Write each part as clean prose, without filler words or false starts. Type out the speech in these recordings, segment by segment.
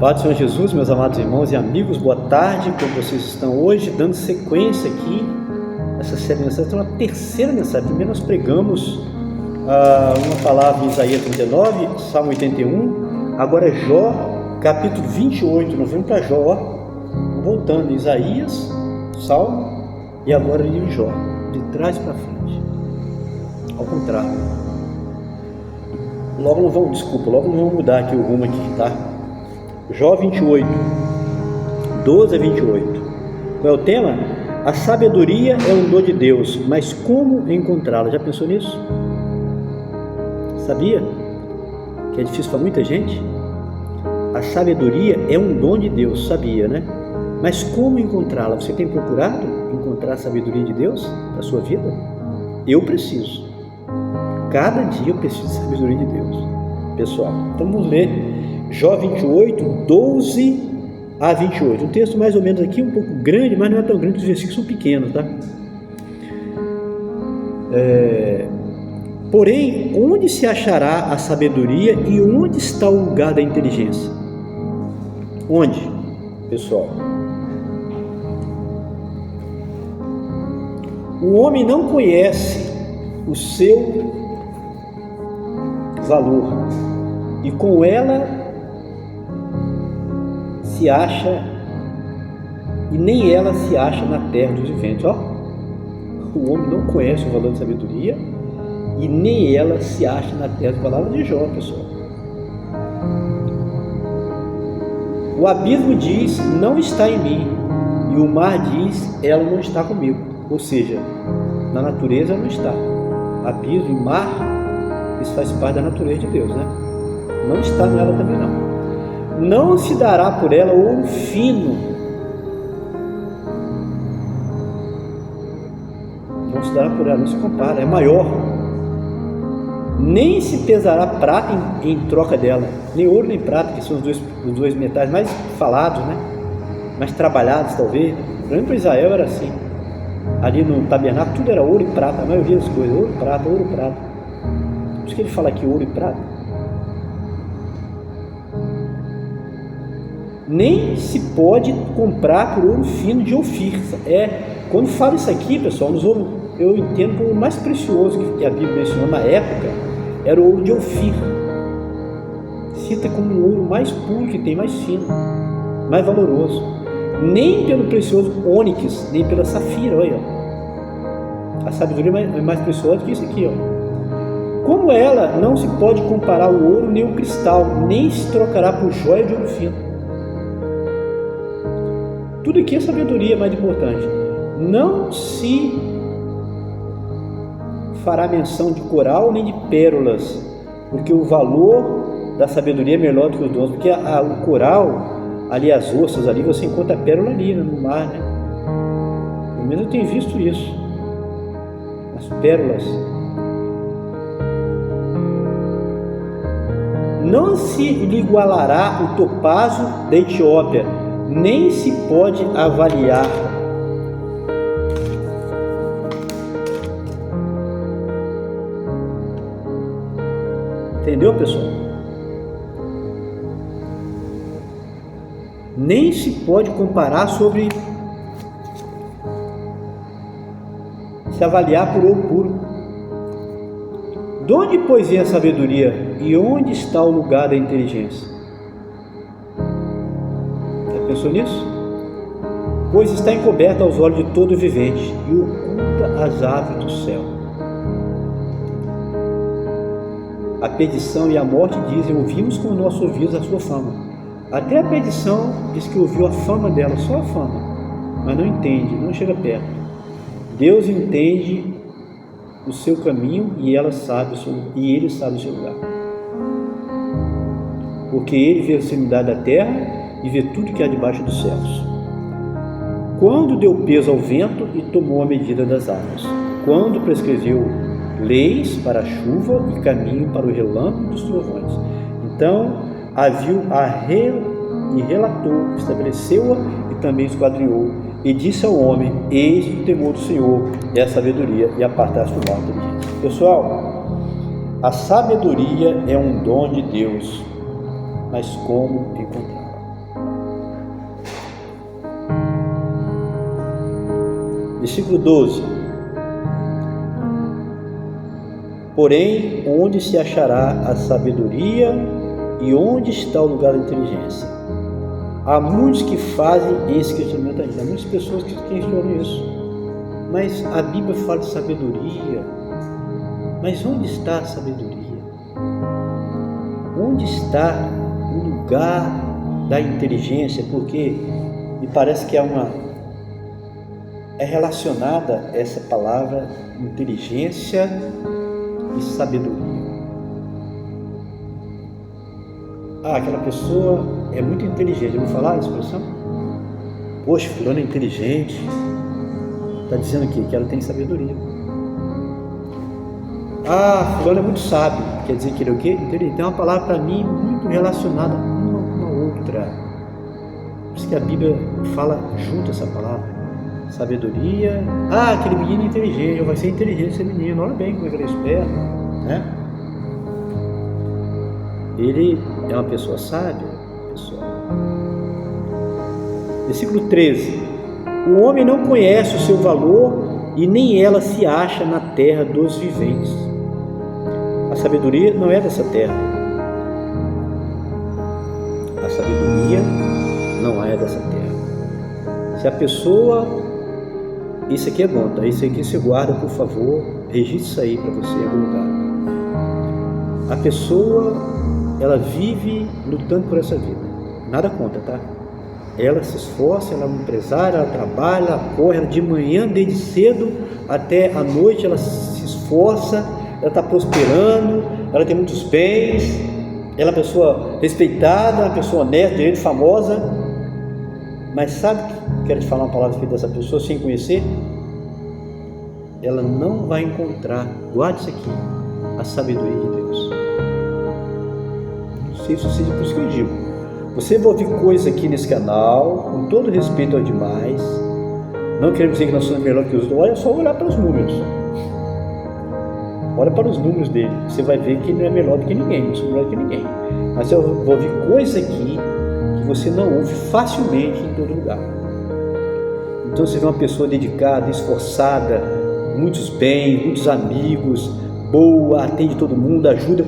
Pai do Senhor Jesus, meus amados irmãos e amigos, boa tarde, como vocês estão hoje, dando sequência aqui, essa série de mensagens, então a terceira mensagem. Primeiro nós pregamos uma palavra em Isaías 39, Salmo 81, agora é Jó, capítulo 28, nós vamos para Jó, voltando, Isaías, Salmo, e agora livro de Jó, de trás para frente, ao contrário. Logo não vamos mudar aqui o rumo aqui, tá? Jó 28, 12 a 28. Qual é o tema? A sabedoria é um dom de Deus, mas como encontrá-la? Já pensou nisso? Sabia que é difícil para muita gente? A sabedoria é um dom de Deus, sabia, né? Mas como encontrá-la? Você tem procurado encontrar a sabedoria de Deus na sua vida? Eu preciso. Cada dia eu preciso de sabedoria de Deus, pessoal. Então vamos ler Jó 28, 12 a 28. Um texto mais ou menos aqui, um pouco grande, mas não é tão grande, os versículos são pequenos, tá? Porém, onde se achará a sabedoria e onde está o lugar da inteligência? Onde, pessoal? O homem não conhece o seu valor e com ela se acha, e nem ela se acha na terra dos viventes. O homem não conhece o valor da sabedoria e nem ela se acha na terra. Das palavras de Jó, pessoal. O abismo diz, não está em mim, e o mar diz, ela não está comigo. Ou seja, na natureza não está. Abismo e mar, isso faz parte da natureza de Deus, né? Não está nela também não. Não se dará por ela ouro fino. Não se dará por ela, não se compara, é maior. Nem se pesará prata em troca dela, nem ouro nem prata, que são os dois metais mais falados, né? Mais trabalhados talvez. Por exemplo, Israel era assim. Ali no tabernáculo tudo era ouro e prata, a maioria das coisas, ouro e prata, ouro e prata. Por isso que ele fala aqui ouro e prata. Nem se pode comprar por ouro fino de Ofir. Quando fala isso aqui, pessoal, eu entendo como o mais precioso que a Bíblia mencionou na época era o ouro de Ofir. Cita como o ouro mais puro que tem, mais fino, mais valoroso. Nem pelo precioso ônix, nem pela safira. Olha, a sabedoria é mais preciosa que isso aqui, ó. Como ela, não se pode comparar o ouro nem o cristal, nem se trocará por joia de ouro fino. Tudo aqui é sabedoria mais importante. Não se fará menção de coral nem de pérolas, porque o valor da sabedoria é melhor do que os dons, porque o coral, ali as ossos, ali você encontra a pérola ali no mar, né? Pelo menos eu tenho visto isso. As pérolas. Não se lhe igualará o topázio da Etiópia, nem se pode avaliar. Entendeu, pessoal? Nem se pode comparar sobre se avaliar por ouro puro. De onde, pois, vem a sabedoria e onde está o lugar da inteligência? Pensou nisso? Pois está encoberta aos olhos de todo vivente e oculta as aves do céu. A perdição e a morte dizem, ouvimos com os nossos ouvidos a sua fama. Até a perdição diz que ouviu a fama dela, só a fama, mas não entende, não chega perto. Deus entende o seu caminho e ele sabe o seu lugar. Porque ele vê a extremidade da terra e vê tudo que há debaixo dos céus. Quando deu peso ao vento e tomou a medida das águas, quando prescreveu leis para a chuva e caminho para o relâmpago dos trovões, então a viu e relatou, estabeleceu-a e também esquadrinhou, e disse ao homem, eis o temor do Senhor e a sabedoria, e apartar-se do mal inteligência. Pessoal, a sabedoria é um dom de Deus, mas como encontrá-la? Versículo 12. Porém, onde se achará a sabedoria e onde está o lugar da inteligência? Há muitos que fazem esse questionamento ainda, há muitas pessoas que questionam isso. Mas a Bíblia fala de sabedoria. Mas onde está a sabedoria? Onde está o lugar da inteligência? Porque me parece que é relacionada essa palavra inteligência e sabedoria. Aquela pessoa é muito inteligente. Eu vou falar a expressão? Poxa, fulano é inteligente. Está dizendo aqui que ela tem sabedoria. Fulano é muito sábio. Quer dizer que ele é o quê? Inteligente. Tem uma palavra para mim muito relacionada uma com a outra. Por isso que a Bíblia fala junto essa palavra. Sabedoria. Aquele menino é inteligente. Vai ser inteligente esse menino. Olha bem como ele é esperto, né? Ele é uma pessoa sábia, pessoal. Versículo 13. O homem não conhece o seu valor e nem ela se acha na terra dos viventes. A sabedoria não é dessa terra. A sabedoria não é dessa terra. Se a pessoa... Isso aqui é bom, tá? Isso aqui você guarda, por favor. Registre isso aí para você em algum lugar. A pessoa, ela vive lutando por essa vida. Nada contra, tá? Ela se esforça, ela é uma empresária, ela trabalha, ela corre, ela de manhã, desde cedo até a noite, ela se esforça, ela está prosperando, ela tem muitos bens, ela é uma pessoa respeitada, uma pessoa honesta, famosa. Mas sabe, quero te falar uma palavra aqui dessa pessoa sem conhecer? Ela não vai encontrar, guarde isso aqui, a sabedoria de Deus. Não sei se você, por isso que eu digo, você vai ouvir coisa aqui nesse canal, com todo respeito ao demais, não queremos dizer que nós somos melhor que os outros, olha só olhar para os números, olha para os números dele, você vai ver que ele não é melhor do que ninguém, não sou melhor do que ninguém, mas eu vou ouvir coisa aqui que você não ouve facilmente em todo lugar. Então você vê uma pessoa dedicada, esforçada, muitos bens, muitos amigos, boa, atende todo mundo, ajuda.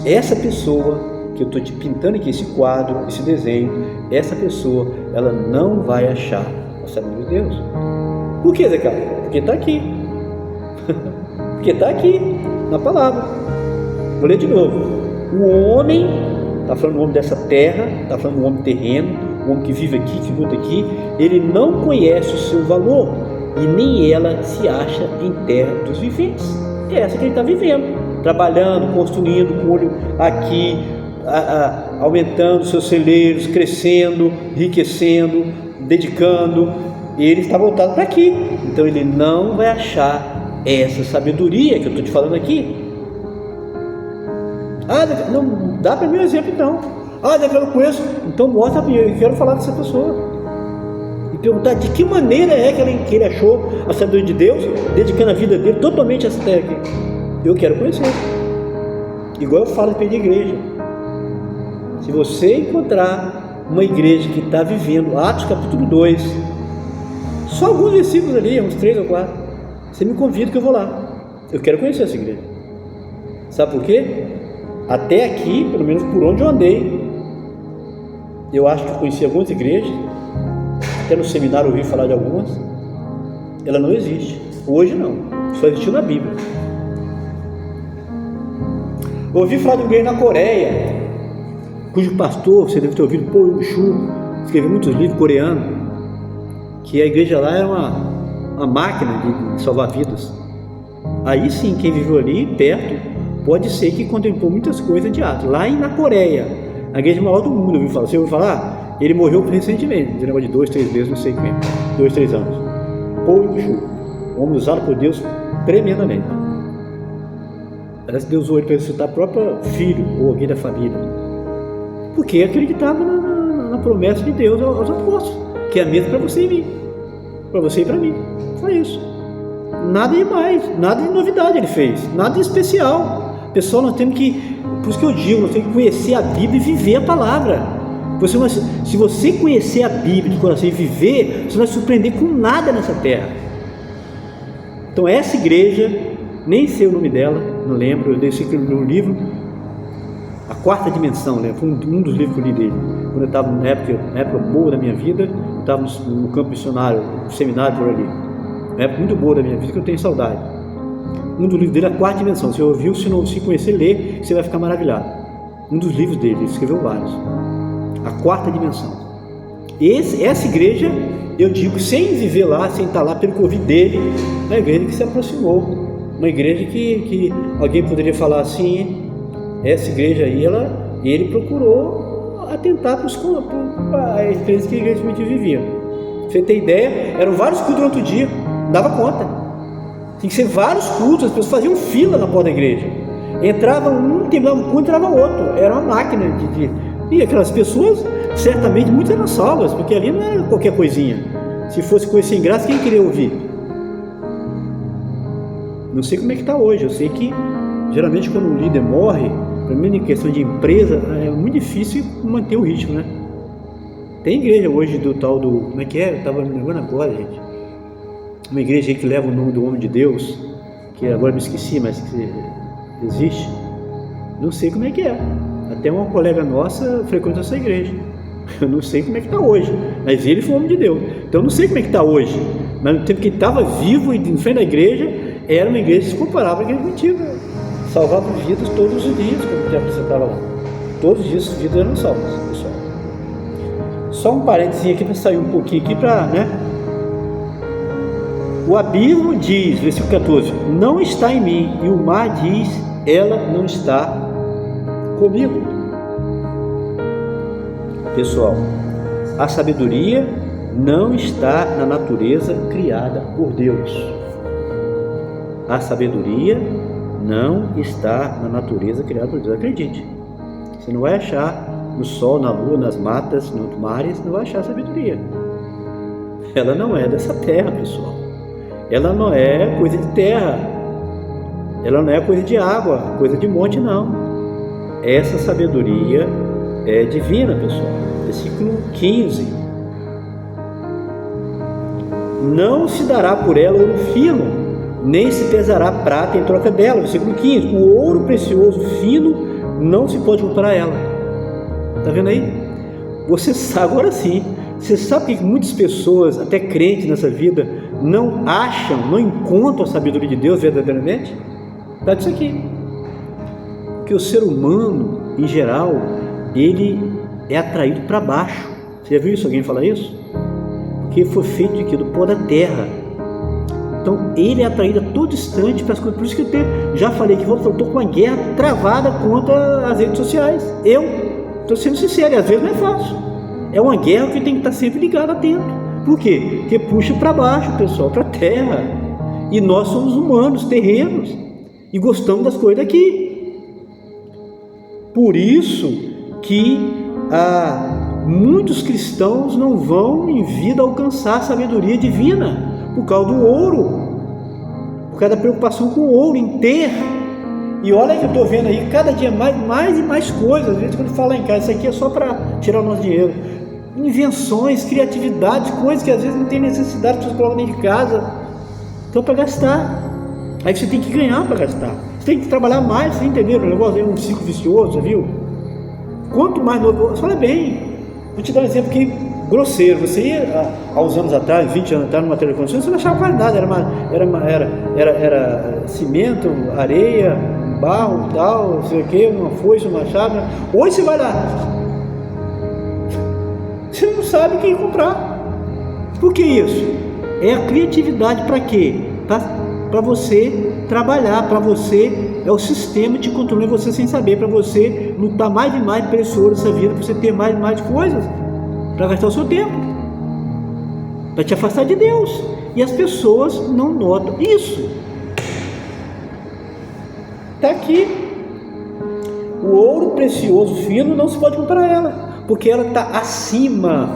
Essa pessoa que eu estou te pintando aqui, esse quadro, esse desenho, essa pessoa, ela não vai achar a sabedoria de Deus. Por que, Zé Carlos? Porque está aqui. Porque está aqui, na palavra. Vou ler de novo. O homem, está falando do homem dessa terra, está falando do homem terreno, o homem que vive aqui, que luta aqui, ele não conhece o seu valor e nem ela se acha em terra dos viventes. É essa que ele está vivendo, trabalhando, construindo, com o olho aqui, aumentando seus celeiros, crescendo, enriquecendo, dedicando, e ele está voltado para aqui. Então ele não vai achar essa sabedoria que eu estou te falando aqui. Não dá para mim um exemplo então. Eu não conheço, então mostra para mim, eu quero falar dessa pessoa. E perguntar de que maneira é que ele achou a sabedoria de Deus, dedicando a vida dele totalmente a essa terra aqui. Eu quero conhecer. Igual eu falo de igreja. Se você encontrar uma igreja que está vivendo, Atos capítulo 2, só alguns versículos ali, uns 3 ou 4, você me convida que eu vou lá. Eu quero conhecer essa igreja. Sabe por quê? Até aqui, pelo menos por onde eu andei, eu acho que eu conheci algumas igrejas, até no seminário eu ouvi falar de algumas. Ela não existe, hoje não, só existiu na Bíblia. Eu ouvi falar de uma igreja na Coreia, cujo pastor, você deve ter ouvido, Po Yun-Shu, escreveu muitos livros coreanos, que a igreja lá era uma máquina de salvar vidas. Aí sim, quem viveu ali perto, pode ser que contemplou muitas coisas de Atos. Lá na Coreia, a igreja maior do mundo, você ouviu falar? Ele morreu recentemente, de negócio de 2, 3 meses, não sei o que, 2, 3 anos. Po Yun-Shu, homem usado por Deus tremendamente. Parece que Deus usou ele para ressuscitar o próprio filho ou alguém da família, porque acreditava na promessa de Deus aos apóstolos, que é a mesma para você e mim, para você e para mim. Só isso. Nada demais, nada de novidade ele fez, nada de especial. Pessoal, nós temos que, por isso que eu digo, nós temos que conhecer a Bíblia e viver a palavra. Se você conhecer a Bíblia de coração e viver, você não vai se surpreender com nada nessa terra. Então essa igreja, nem sei o nome dela, não lembro, eu deixei no livro, A Quarta Dimensão, né? Foi um dos livros que eu li dele, quando eu estava na época boa da minha vida, eu estava no campo missionário, no seminário por ali, uma época muito boa da minha vida que eu tenho saudade. Um dos livros dele é A Quarta Dimensão. Se ouviu, se não se conhecer, ler, você vai ficar maravilhado. Um dos livros dele, ele escreveu vários. A Quarta Dimensão. Essa igreja, eu digo, sem viver lá, sem estar lá, pelo que eu ouvi dele, uma igreja que se aproximou, uma igreja que alguém poderia falar assim, essa igreja aí, ele procurou atentar para a experiência que a igreja vivia. Você tem ideia, eram vários cultos durante o dia, não dava conta. Tinha que ser vários cultos, as pessoas faziam fila na porta da igreja. Entrava um, terminava um culto, entrava outro. Era uma máquina E aquelas pessoas, certamente, muitas eram salvas, porque ali não era qualquer coisinha. Se fosse coisa sem graça, quem queria ouvir? Não sei como é que está hoje. Eu sei que, geralmente, quando um líder morre, para mim, em questão de empresa, é muito difícil manter o ritmo, né? Tem igreja hoje do tal do... Como é que é? Eu estava me lembrando agora, gente. Uma igreja aí que leva o nome do homem de Deus, que agora me esqueci, mas que existe. Não sei como é que é. Até uma colega nossa frequenta essa igreja. Eu não sei como é que está hoje, mas ele foi o homem de Deus. Então eu não sei como é que está hoje. Mas no tempo que ele estava vivo e em frente da igreja, era uma igreja que se comparava com a igreja antiga. Salvava vidas todos os dias, quando você estava lá. Todos os dias as vidas eram salvas, pessoal. Só um parênteses aqui para sair um pouquinho aqui para, né? O abismo diz, versículo 14, não está em mim, e o mar diz, ela não está comigo. Pessoal, a sabedoria não está na natureza criada por Deus. A sabedoria não está na natureza criada por Deus, acredite. Você não vai achar no sol, na lua, nas matas, nos mares, não vai achar sabedoria. Ela não é dessa terra, pessoal. Ela não é coisa de terra, ela não é coisa de água, coisa de monte, não. Essa sabedoria é divina, pessoal. Versículo 15. Não se dará por ela ouro fino, nem se pesará prata em troca dela. Versículo 15. O ouro precioso fino não se pode comprar ela. Está vendo aí? Você sabe, agora sim, você sabe que muitas pessoas, até crentes nessa vida, não acham, não encontram a sabedoria de Deus verdadeiramente? Está disso aqui. Porque o ser humano, em geral, ele é atraído para baixo. Você já viu isso? Alguém falar isso? Porque foi feito de quê? Do pó da terra. Então ele é atraído a todo instante para as coisas. Por isso que eu já falei que eu estou com uma guerra travada contra as redes sociais. Eu estou sendo sincero, e às vezes não é fácil. É uma guerra que tem que estar sempre ligado, atento. Por quê? Porque puxa para baixo, pessoal, para a terra. E nós somos humanos, terrenos, e gostamos das coisas daqui. Por isso que muitos cristãos não vão em vida alcançar a sabedoria divina, por causa do ouro, por causa da preocupação com o ouro, em ter. E olha que eu estou vendo aí, cada dia mais e mais coisas. Às vezes quando fala em casa, isso aqui é só para tirar o nosso dinheiro. Invenções, criatividade, coisas que às vezes não tem necessidade, pessoas colocam dentro de casa. Então para gastar. Aí você tem que ganhar para gastar. Você tem que trabalhar mais, você entendeu? O negócio é um ciclo vicioso, você viu? Quanto mais novo, fala bem. Vou te dar um exemplo aqui grosseiro. Você ia há uns anos atrás, 20 anos atrás, numa teleconstrução, você não achava quase nada. Era cimento, areia, barro, tal, não sei o que, uma foice, uma chave. Hoje você vai lá, você não sabe o que comprar. Por que isso? É a criatividade. Para quê? Para você trabalhar, para você, é o sistema te controlando você sem saber, para você lutar mais e mais precioso nessa vida, para você ter mais e mais coisas, para gastar o seu tempo, para te afastar de Deus. E as pessoas não notam isso. Está aqui. O ouro precioso fino não se pode comprar ela, porque ela está acima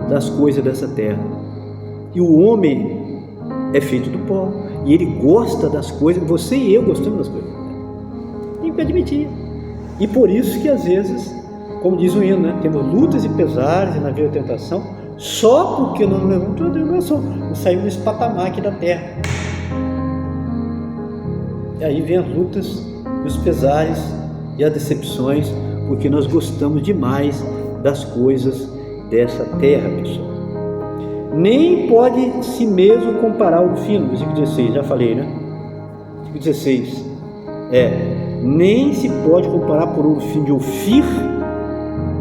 das coisas dessa terra. E o homem é feito do pó, e ele gosta das coisas. Você e eu gostamos das coisas, tem que admitir. E por isso que às vezes, como diz o hino, né? Temos lutas e pesares e na vida tentação, só porque não nos levamos a tribulação, não saímos desse patamar aqui da terra. E aí vem as lutas, os pesares e as decepções, porque nós gostamos demais das coisas dessa terra, pessoal. Nem pode si mesmo comparar o fino, versículo 16, já falei, né? Versículo 16, nem se pode comparar por ouro fino de Ofir,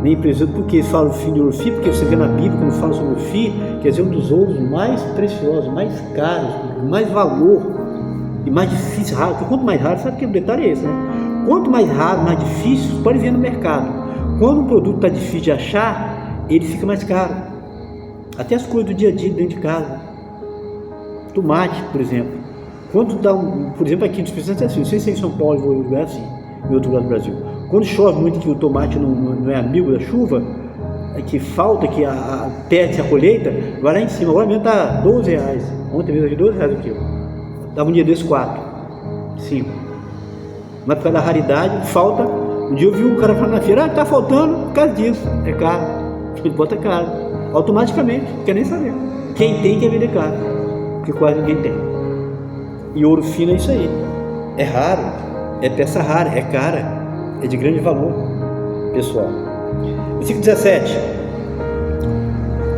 nem precisa, porque fala o fino de Ofir, porque você vê na Bíblia, quando fala sobre Ofir, quer dizer, um dos ouros mais preciosos, mais caros, mais valor e mais difícil, raro, porque quanto mais raro, sabe que o detalhe é esse, né? Quanto mais raro, mais difícil, pode ver no mercado. Quando um produto está difícil de achar, ele fica mais caro. Até as coisas do dia a dia dentro de casa. Tomate, por exemplo. Quando dá por exemplo, aqui no Espírito Santo é assim, não sei se é em São Paulo ou é assim, em outro lado do Brasil. Quando chove muito, que o tomate não é amigo da chuva, que falta, que perde a colheita, vai lá em cima. Agora mesmo está R$12. Ontem mesmo aqui R$12 o quilo. Dava um dia desses 4, 5. Mas por causa da raridade, falta. Um dia eu vi um cara falando na feira, está faltando por causa disso, é caro. Ele bota caro, automaticamente, não quer nem saber. Quem tem quer vender caro, porque quase ninguém tem. E ouro fino é isso aí, é raro, é peça rara, é cara, é de grande valor, pessoal. Versículo 17: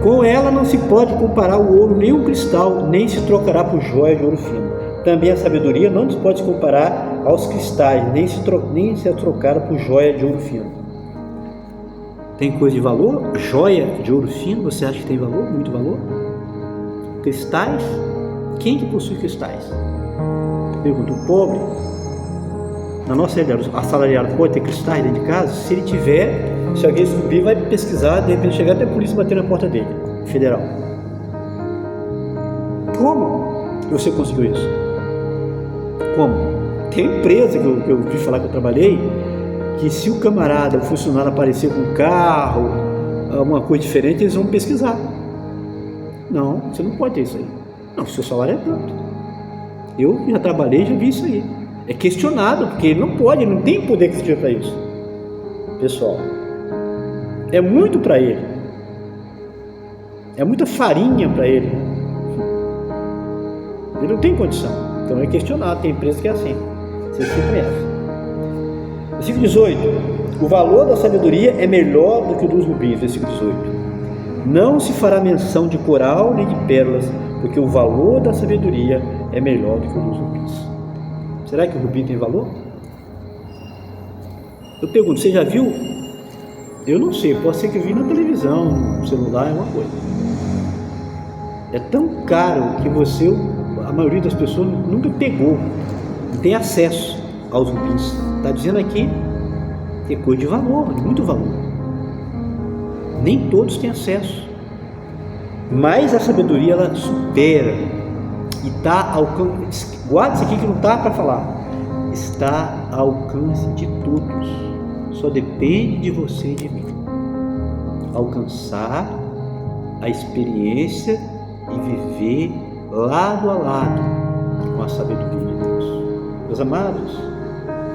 com ela não se pode comparar o ouro nem o cristal, nem se trocará por joia de ouro fino. Também a sabedoria não se pode comparar aos cristais, nem se trocar por joia de ouro fino. Tem coisa de valor? Joia de ouro fino, você acha que tem valor? Muito valor? Cristais? Quem que possui cristais? Pergunta, o pobre, na nossa realidade, assalariado pode ter cristais dentro de casa? Se ele tiver, se alguém subir, vai pesquisar, de repente chegar até a polícia bater na porta dele, federal. Como que você conseguiu isso? Como? Tem empresa que eu vi falar que eu trabalhei, que se o camarada, o funcionário aparecer com um carro, alguma coisa diferente, eles vão pesquisar. Não, você não pode ter isso aí. Não, seu salário é tanto. Eu já trabalhei, já vi isso aí. É questionado, porque ele não pode, ele não tem poder aquisitivo para isso. Pessoal, é muito para ele. É muita farinha para ele. Ele não tem condição. Então é questionado, tem empresa que é assim. Vocês se conhecem. Versículo 18: o valor da sabedoria é melhor do que o dos rubins. Versículo 18: não se fará menção de coral nem de pérolas, porque o valor da sabedoria é melhor do que o dos rubins. Será que o rubim tem valor? Eu pergunto, você já viu? Eu não sei, pode ser que eu vi na televisão, no celular, é uma coisa. É tão caro que a maioria das pessoas nunca pegou, não tem acesso aos rubins. Está dizendo aqui que é coisa de valor, de muito valor. Nem todos têm acesso. Mas a sabedoria, ela supera e está ao alcance. Guarda isso aqui que não está para falar. Está ao alcance de todos. Só depende de você e de mim. Alcançar a experiência e viver lado a lado com a sabedoria de Deus. Meus amados,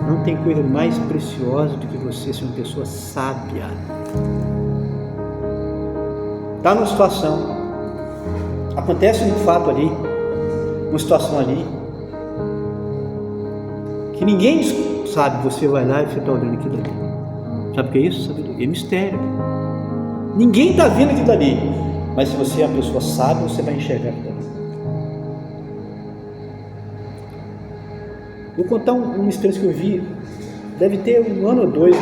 não tem coisa mais preciosa do que você ser uma pessoa sábia. Está numa situação, acontece um fato ali, uma situação ali, que ninguém sabe, você vai lá e você está olhando aquilo ali. Sabe o que é isso? Sabedoria, é mistério. Ninguém está vendo aquilo ali, mas se você é uma pessoa sábia, você vai enxergar aquilo ali. Vou contar uma experiência que eu vi, deve ter 1 ano ou 2,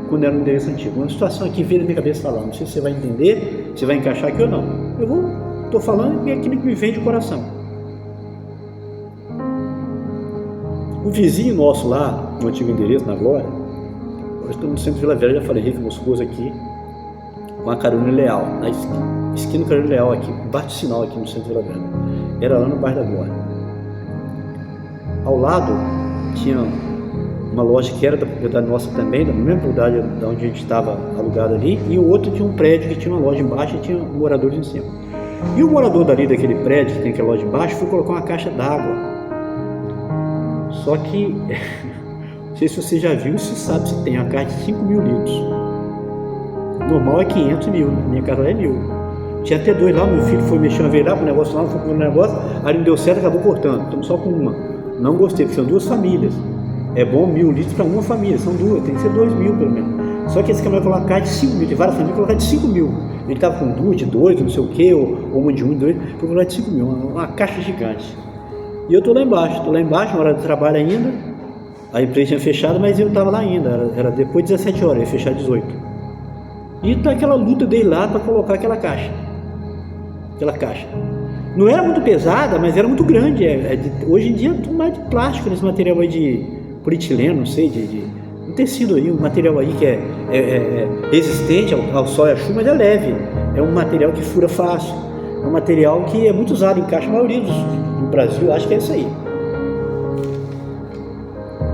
quando era um endereço antigo. Uma situação aqui veio na minha cabeça falar, não sei se você vai entender, se vai encaixar aqui ou não. Estou falando e é aquilo que me vem de coração. O vizinho nosso lá, no antigo endereço, na Glória, nós estamos no centro de Vila Velha, já falei, Henrique Moscoso aqui, com a Carolina Leal, na esquina Carolina Leal aqui, bate sinal aqui no centro de Vila Velha. Era lá no bairro da Glória. Ao lado tinha uma loja que era da propriedade nossa também, da mesma propriedade da onde a gente estava alugado ali, e o outro tinha um prédio que tinha uma loja embaixo e tinha moradores em cima. E o morador dali daquele prédio que tem aquela loja embaixo foi colocar uma caixa d'água. Só que, não sei se você já viu, se sabe se tem uma caixa de 5.000 litros. Normal é 500 mil, na minha casa é 1.000. Tinha até 2 lá, meu filho foi mexer uma vez lá com o negócio lá, foi com o negócio, aí não deu certo, acabou cortando. Estamos só com uma. Não gostei, porque são 2 famílias. É bom 1.000 litros para uma família, são 2, tem que ser 2.000 pelo menos. Só que esse camarada colocar de 5 mil, tem várias famílias colocar de 5 mil. Ele estava com 2, de 2, não sei o que, ou uma de 1, de 2, foi colocar de 5 mil, uma caixa gigante. E eu estou lá embaixo, na hora de trabalho ainda. A empresa tinha fechado, mas eu estava lá ainda, era depois de 17 horas, ia fechar 18. E tá aquela luta dele lá para colocar aquela caixa. Não era muito pesada, mas era muito grande. Hoje em dia é tudo mais de plástico, nesse material aí de polietileno, não sei, um tecido aí, um material aí que é resistente ao sol e à chuva, mas é leve. É um material que fura fácil. É um material que é muito usado em caixa, a maioria do Brasil, acho que é isso aí.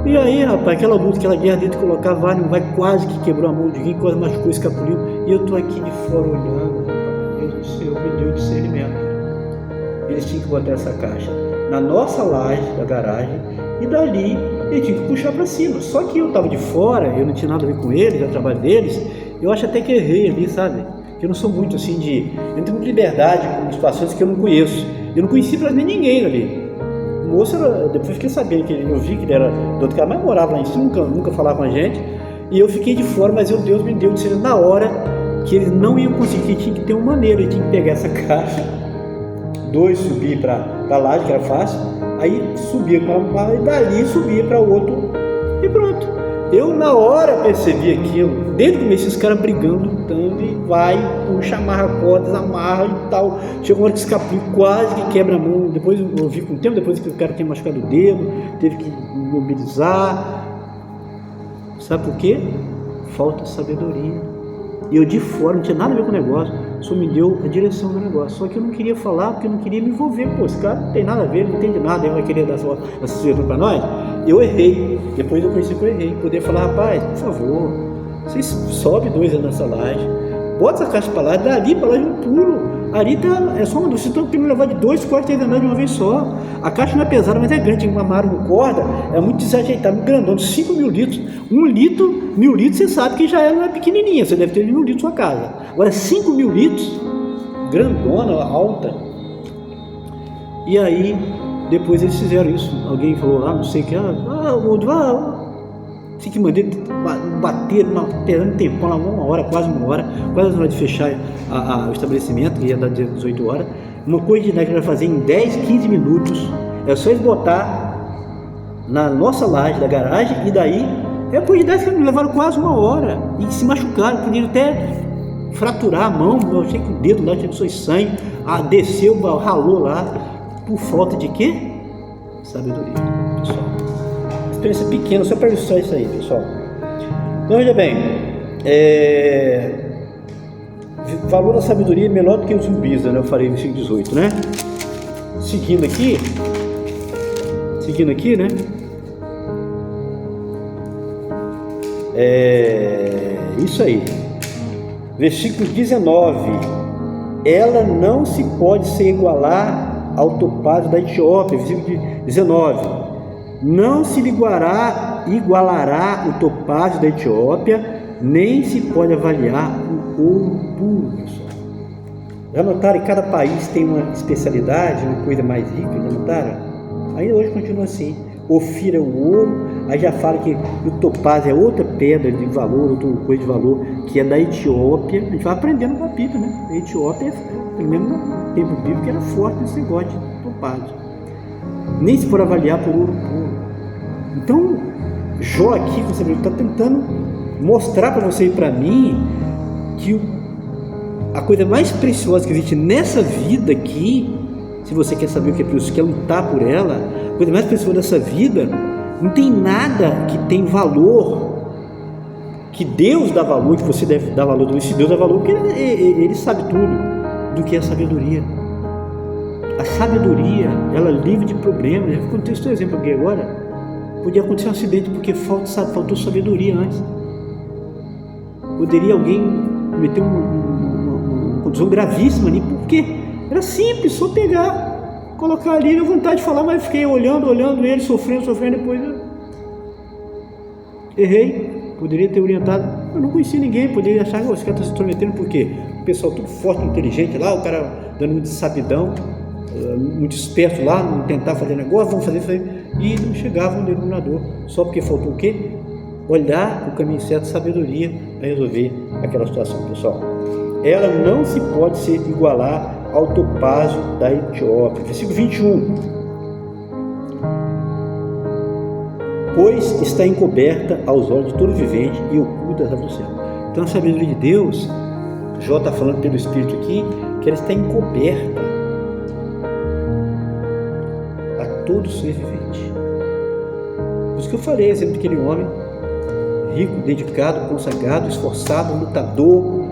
E aí, rapaz, aquela luta, aquela guerra dentro, colocar vários, vai quase que quebrou a mão de alguém, quase machucou, escapuliu. E eu tô aqui de fora olhando, rapaz. Deus do céu, me deu discernimento. Eles tinham que botar essa caixa na nossa laje da garagem e dali eles tinham que puxar para cima. Só que eu estava de fora, eu não tinha nada a ver com eles, é o trabalho deles. Eu acho até que errei ali, sabe? Eu não sou muito assim eu não tenho muita liberdade com situações que eu não conheço. Eu não conheci praticamente ninguém ali. O moço depois eu fiquei sabendo que eu vi que ele era do outro cara, mas morava lá em cima, nunca falava com a gente. E eu fiquei de fora, mas Deus me deu de na hora que eles não iam conseguir, tinha que ter uma maneira, ele tinha que pegar essa caixa, 2 subir para a laje, que era fácil, aí subia para uma e dali subia para outro e pronto. Eu na hora percebi aquilo, desde o começo, esses caras brigando, lutando, e vai, puxa, amarra a corda, desamarra e tal. Chegou uma hora que escapou, quase que quebra a mão. Depois eu vi com o tempo, depois que o cara tinha machucado o dedo, teve que mobilizar. Sabe por quê? Falta sabedoria. E eu de fora, não tinha nada a ver com o negócio, só me deu a direção do negócio. Só que eu não queria falar, porque eu não queria me envolver. Pô, esse cara não tem nada a ver, não entende nada, ele vai querer dar essa sugestão para nós. Eu errei, depois eu conheci que eu errei. Poder falar, rapaz, por favor, vocês sobe 2 anos nessa laje, bota essa caixa para lá, dali para lá de um pulo. Ali é só uma, vocês estão querendo levar de 2, 4, 3 andares de uma vez só. A caixa não é pesada, mas é grande, amarram com corda, é muito desajeitado, muito grandão, de 5.000 litros. 1 litro, 1.000 litros, você sabe que já não é pequenininha, você deve ter 1.000 litros na sua casa. Agora 5.000 litros, grandona, alta. E aí, depois eles fizeram isso. Alguém falou lá, não sei o que, tinha que mandar bater, esperando tempão lá, uma hora, quase na hora de fechar o estabelecimento, que ia dar 18 horas. Uma coisa que vai fazer em 10, 15 minutos, é só eles botar na nossa laje da garagem, e daí, depois de 10 minutos, levaram quase uma hora, e se machucaram, podiam até fraturar a mão, eu achei que o dedo lá tinha sangue, desceu, ralou lá, por falta de quê? Sabedoria, pessoal. Experiência pequena, só para ilustrar isso aí, pessoal. Então, veja bem, valor da sabedoria é melhor do que os zumbis, né? Eu falei no versículo 18, né? Seguindo aqui, né? Isso aí. Versículo 19. Ela não se pode se igualar ao topázio da Etiópia. Versículo 19. Não se igualará o topázio da Etiópia, nem se pode avaliar o ouro puro, pessoal. Já notaram que cada país tem uma especialidade, uma coisa mais rica, já notaram? Aí hoje continua assim. Ofir é o ouro, aí já fala que o topázio é outra pedra de valor, outra coisa de valor, que é da Etiópia. A gente vai aprendendo com a Bíblia, né? A Etiópia, pelo menos no tempo bíblico, era forte nesse negócio de topázio. Nem se for avaliar por ouro puro. Então, Jó aqui, você está tentando mostrar para você e para mim que a coisa mais preciosa que existe nessa vida aqui, se você quer saber o que é precioso, quer lutar por ela, a coisa mais preciosa dessa vida, não tem nada que tem valor, que Deus dá valor, que você deve dar valor. Se Deus dá valor, porque ele sabe tudo, do que é a sabedoria. A sabedoria, ela é livre de problemas. Eu contei esse exemplo aqui agora. Podia acontecer um acidente porque faltou sabedoria antes. Poderia alguém meter uma condição gravíssima ali, porque era simples, só pegar, colocar ali. Deu vontade de falar, mas fiquei olhando ele, sofrendo, depois eu errei. Poderia ter orientado Eu não conhecia ninguém, poderia achar que esse cara está se intrometendo, por quê? O pessoal tudo forte, inteligente lá, o cara dando muito sabidão, muito esperto lá, não tentar fazer negócio, vamos fazer isso aí, e não chegava um denominador, só porque faltou o quê? Olhar o caminho certo, sabedoria, para resolver aquela situação, pessoal. Ela não se pode se igualar ao topázio da Etiópia. Versículo 21. Pois está encoberta aos olhos de todo vivente e oculta às aves do céu. Então a sabedoria de Deus, Jó está falando pelo Espírito aqui, que ela está encoberta a todo ser vivente. Por isso que eu falei, exemplo daquele homem rico, dedicado, consagrado, esforçado, lutador,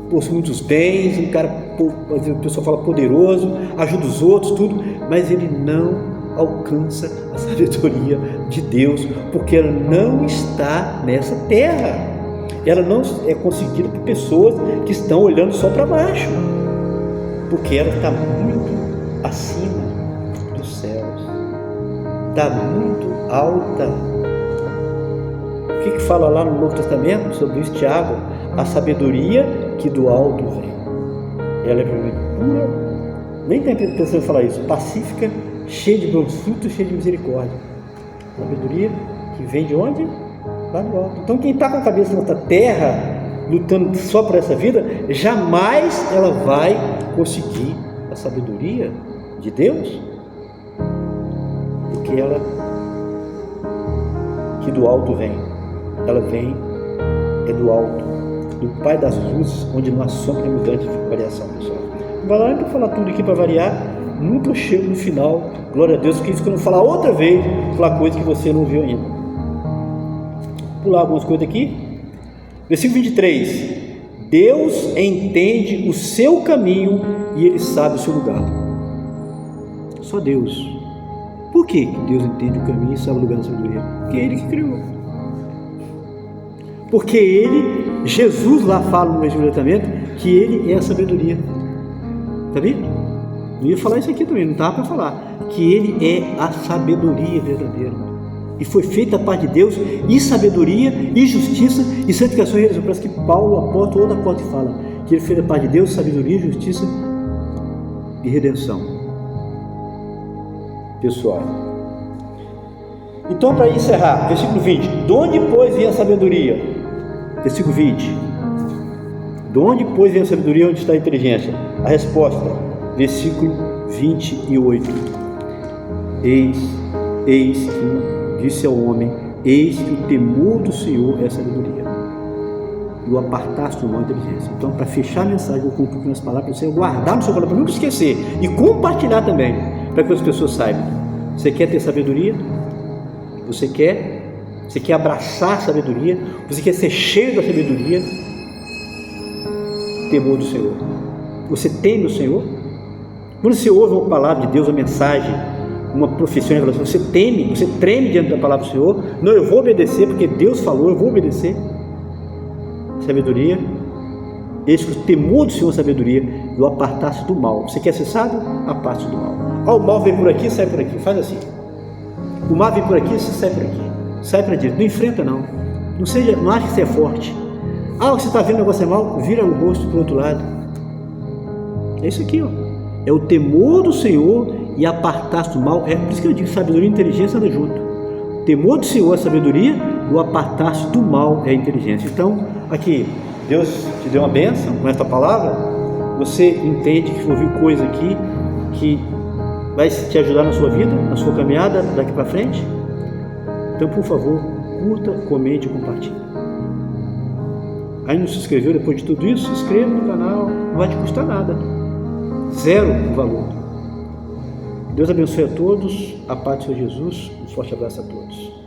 possui muitos bens, um cara, o pessoal fala poderoso, ajuda os outros, tudo, mas ele não alcança a sabedoria de Deus, porque ela não está nessa terra. Ela não é conseguida por pessoas que estão olhando só para baixo, porque ela está muito acima dos céus, está muito alta. O que fala lá no Novo Testamento sobre isso, Tiago? A sabedoria que do alto vem. Ela é pura, nem tem intenção de falar isso, pacífica, cheia de bons frutos, cheia de misericórdia. Sabedoria que vem de onde? Lá do alto. Então quem está com a cabeça nessa terra, lutando só por essa vida, jamais ela vai conseguir a sabedoria de Deus, porque ela que do alto vem. Ela vem é do alto, do Pai das luzes, onde não há sombra nem mudante de variação, pessoal. Não vai lá para falar tudo aqui para variar, nunca chego no final, glória a Deus, porque isso que eu não falar outra vez, falar coisa que você não viu ainda. Vou pular algumas coisas aqui. Versículo 23. Deus entende o seu caminho e Ele sabe o seu lugar. Só Deus. Por que Deus entende o caminho e sabe o lugar da sabedoria? Porque é Ele que criou. Porque Ele, Jesus lá fala no Evangelho Testamento, que Ele é a sabedoria. Sabia? Não ia falar isso aqui também, não estava para falar. Que Ele é a sabedoria verdadeira. E foi feita a parte de Deus, e sabedoria, e justiça, e santificação e redenção. Parece que Paulo, o apóstolo, outra porta fala que Ele fez a parte de Deus, sabedoria, justiça e redenção. Pessoal. Então, para encerrar, versículo 20. De onde, pois, vem a sabedoria? Versículo 20. De onde, pois, vem a sabedoria? Onde está a inteligência? A resposta, versículo 28. Eis que disse ao homem, eis que o temor do Senhor é a sabedoria, e o apartaste do mal a inteligência. Então, para fechar a mensagem, eu vou concluir com as palavras para você guardar no seu coração, para nunca esquecer, e compartilhar também, para que as pessoas saibam. Você quer ter sabedoria? Você quer abraçar a sabedoria? Você quer ser cheio da sabedoria? Temor do Senhor. Você teme o Senhor? Quando você ouve uma palavra de Deus, uma mensagem, uma profissão em relação, você teme, você treme diante da palavra do Senhor? Não, eu vou obedecer porque Deus falou, eu vou obedecer. Sabedoria, eis que o temor do Senhor é sabedoria, e o apartar-se do mal. Você quer ser sábio? Aparte-se do mal. O mal vem por aqui, sai por aqui, faz assim. O mal vem por aqui, você sai por aqui, sai para direita, não enfrenta não. Não acha que você é forte. Você está vendo o negócio é mal, vira o rosto para o outro lado. É isso aqui, ó. É o temor do Senhor e apartar-se do mal. É por isso que eu digo, sabedoria e inteligência andam junto. O temor do Senhor é a sabedoria, e o apartar-se do mal é a inteligência. Então, aqui, Deus te deu uma bênção com esta palavra. Você entende que ouviu coisa aqui que vai te ajudar na sua vida, na sua caminhada daqui para frente? Então, por favor, curta, comente e compartilhe. Aí não se inscreveu depois de tudo isso? Se inscreva no canal, não vai te custar nada. Zero valor. Deus abençoe a todos, a paz do Senhor Jesus, um forte abraço a todos.